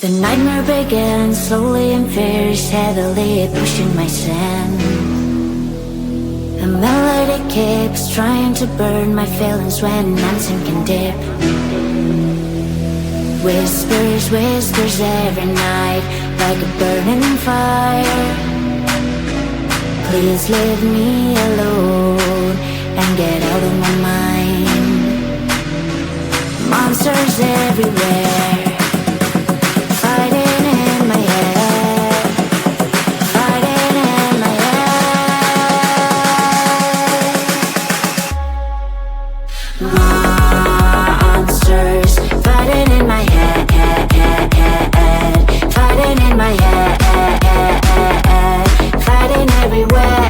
The nightmare begins slowly and fierce, heavily pushing my sin. The melody keeps trying to burn my feelings when I'm sinking deep. Whispers, whispers every night, like a burning fire. Please leave me alone and get out of my mind. Monsters everywhere, fighting in my head, fighting in my head. Monsters fighting in my head, fighting in my head, fighting everywhere.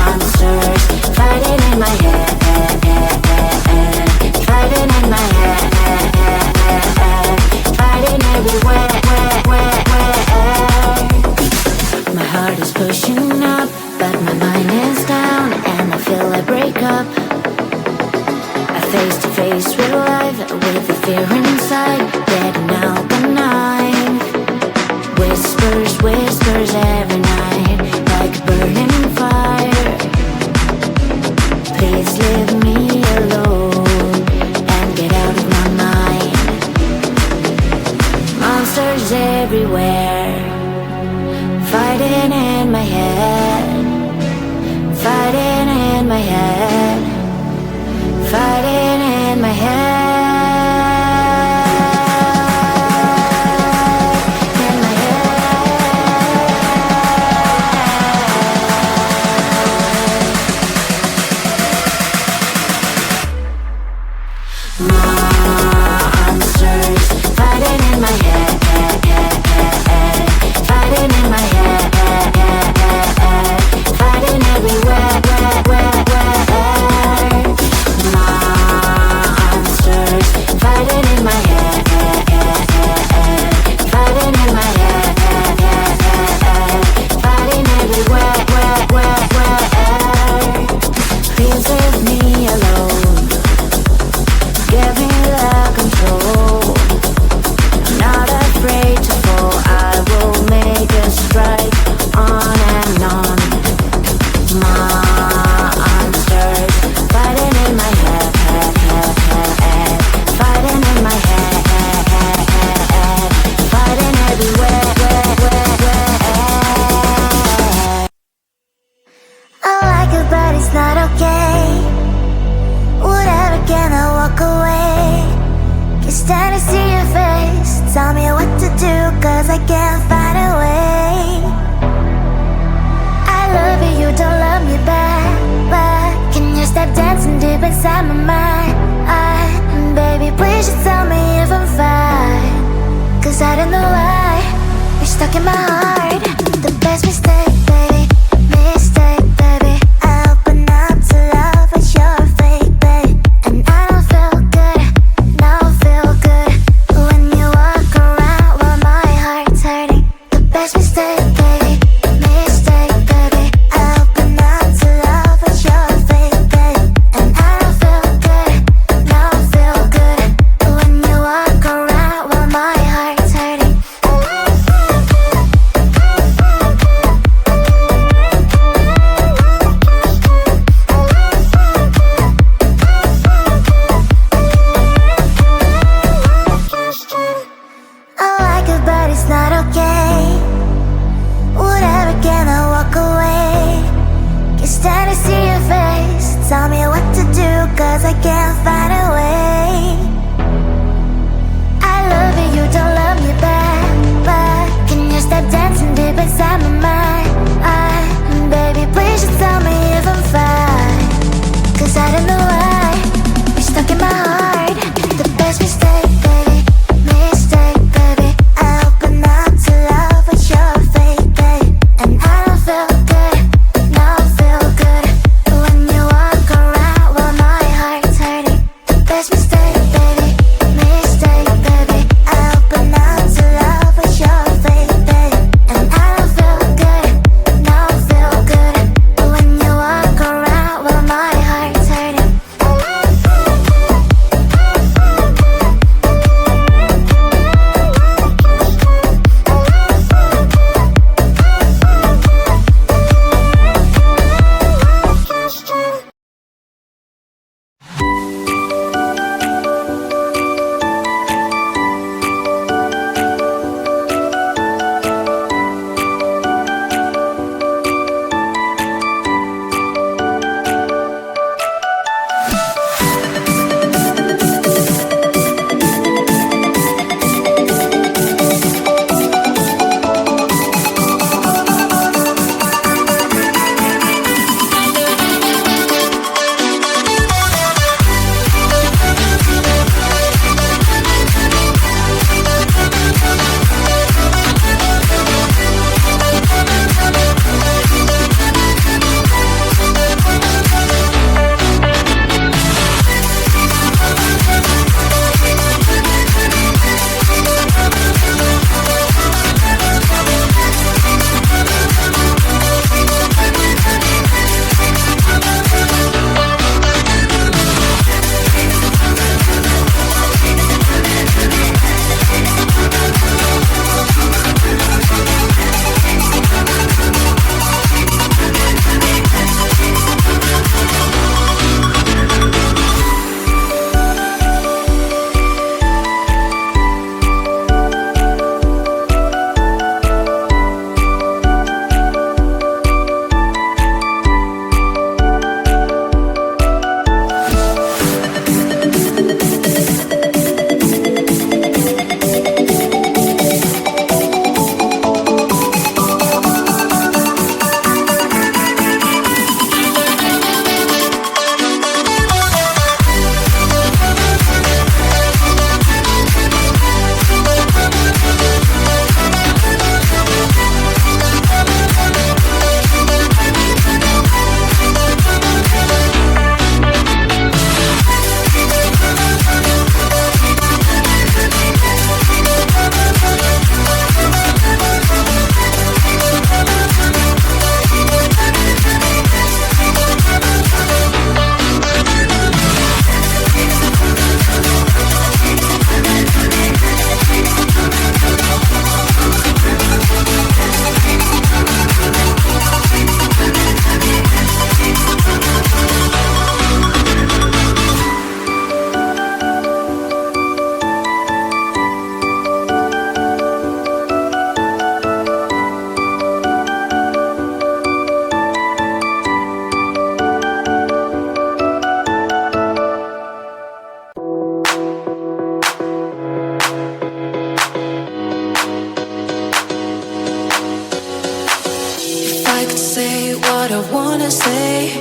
Monsters fighting in my head, fighting in my head, fighting everywhere. My heart is pushing up, but my mind is down, and I feel I break up. I face to face with life, with the fear inside, getting out the night. Whispers, whispers every night, like a burning fire. Please leave me alone and get out of my mind. Monsters everywhere, fighting in my head, fighting in my head, fighting in my head. Monsters fighting in my head, fighting in my head, fighting everywhere. Monsters fighting in my head, fighting in my head, fighting everywhere. Please leave me alone, give me the control. I'm not afraid to fall, I will make a strike on and on. Monsters fighting in my head, fighting in my head, fighting everywhere. I like it, but it's not okay. Whatever, can I walk away? Can't stand to see your face. Tell me what to do, cause I can't find a way. I love you, you don't love me back, but can you stop dancing deep inside my mind? Baby, please just tell me if I'm fine, cause I don't know why you're stuck in my heart. The best mistake, baby, mistake, baby. I open up to love, but you're fake, babe. And I don't feel good, don't feel good when you walk around while my heart's hurting. The best mistake, baby, mistake, baby. I open up to love, but you're fake, babe. And I don't feel good, don't feel good when you walk around while my heart's hurting. wanna say.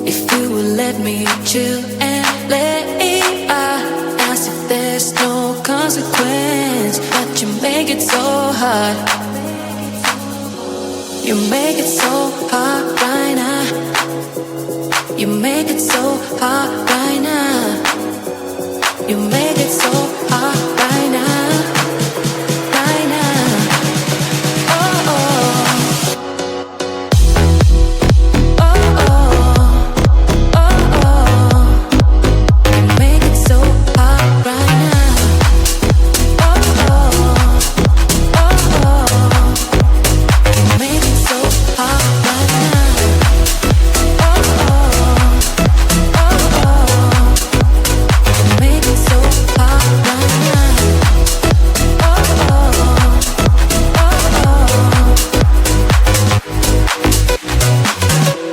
If you would let me chill and let it out, as if there's no consequence. But you make it so hard. You make it so hard right now. You make it so hard right now. You make it so hard right now. Right now. Oh, oh. Oh, oh. Oh, oh. You make it so hard right now. Oh, oh. Oh, oh. You make it so hard right now. Oh, oh. Oh, oh. You make it so hard right now. Oh, oh.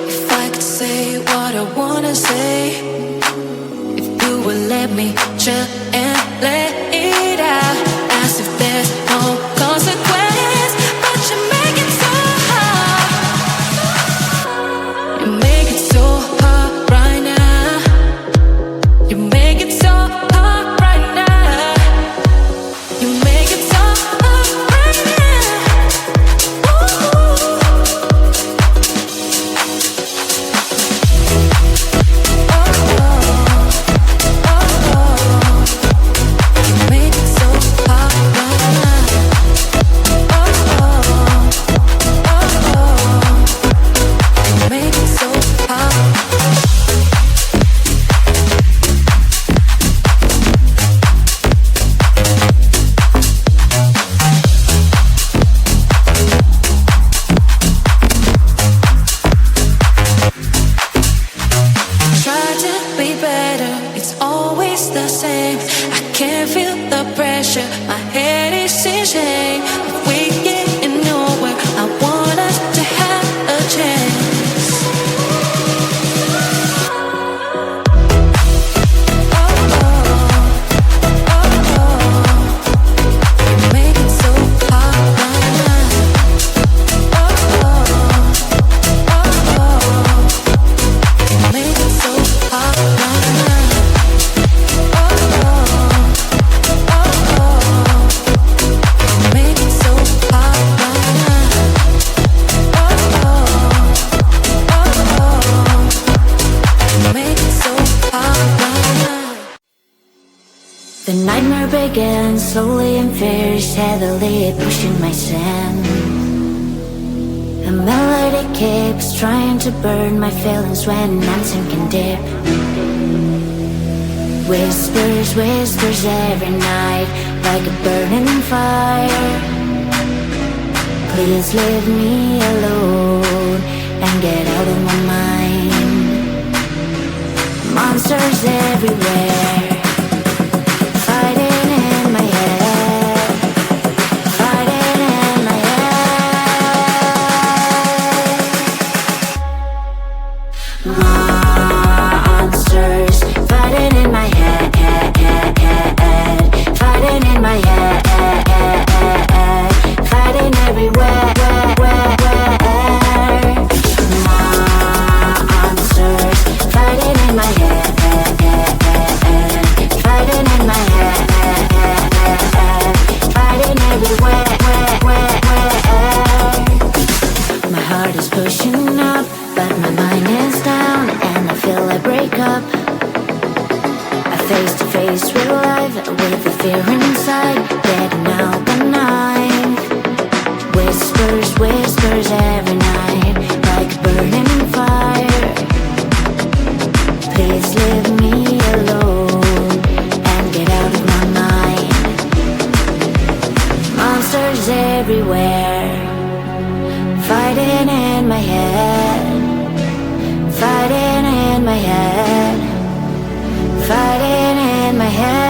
If I could say what I wanna say, if you would let me chill and let it out, as if there's no consequence. But you make it so hard. You make it so hard right now. You make it so hard right now. You make it so hard right now. Ooh. Try to be better, it's always the same. I can't feel the pressure, my head is in shame. If we get nowhere, I want us to have a chance. Oh, oh, oh, oh. You make it so hard right now. Oh, oh, oh, oh. You make it so hard right now. Oh, oh, oh, oh. You make it so hard right now. Oh, oh, oh, oh. You make it so hard right now. The nightmare began slowly and very steadily, pushing my sand. The melody keeps trying to burn my feelings when I'm sinking deep. Whispers, whispers every night, like a burning fire. Please leave me alone and get out of my mind. Monsters everywhere, fighting in my head, fighting in my head. Monsters fighting in my head, fighting in my head, fighting everywhere. Monsters fighting in my head, fighting in my head, fighting everywhere. My heart is pushing up, but my mind is down, and I feel I break up. I face to face with life, with the fear inside, getting out the night. Whispers, whispers every night, like a burning fire. Please leave me alone and get out of my mind. Monsters everywhere, fighting in my head, fighting in my head, fighting in my head.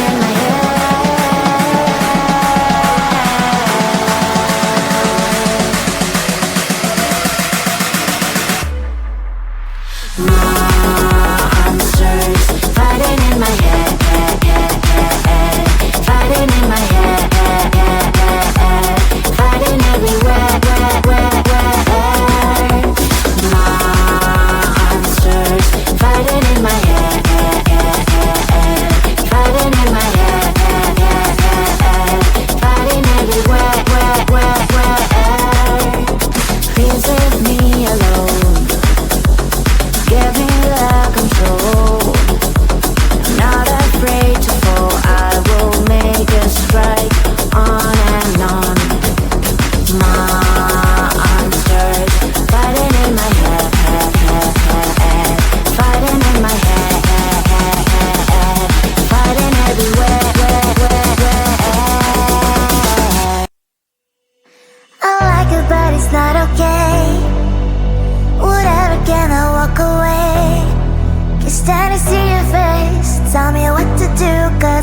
In my Monsters fighting in my head, fighting in my head.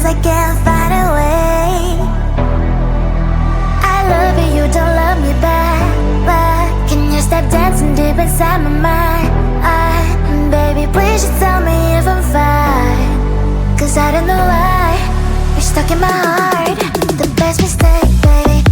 cause I can't find a way. I love you, you don't love me back, but can you stop dancing deep inside my mind? Baby, please just tell me if I'm fine, cause I don't know why you're stuck in my heart. The best mistake, baby,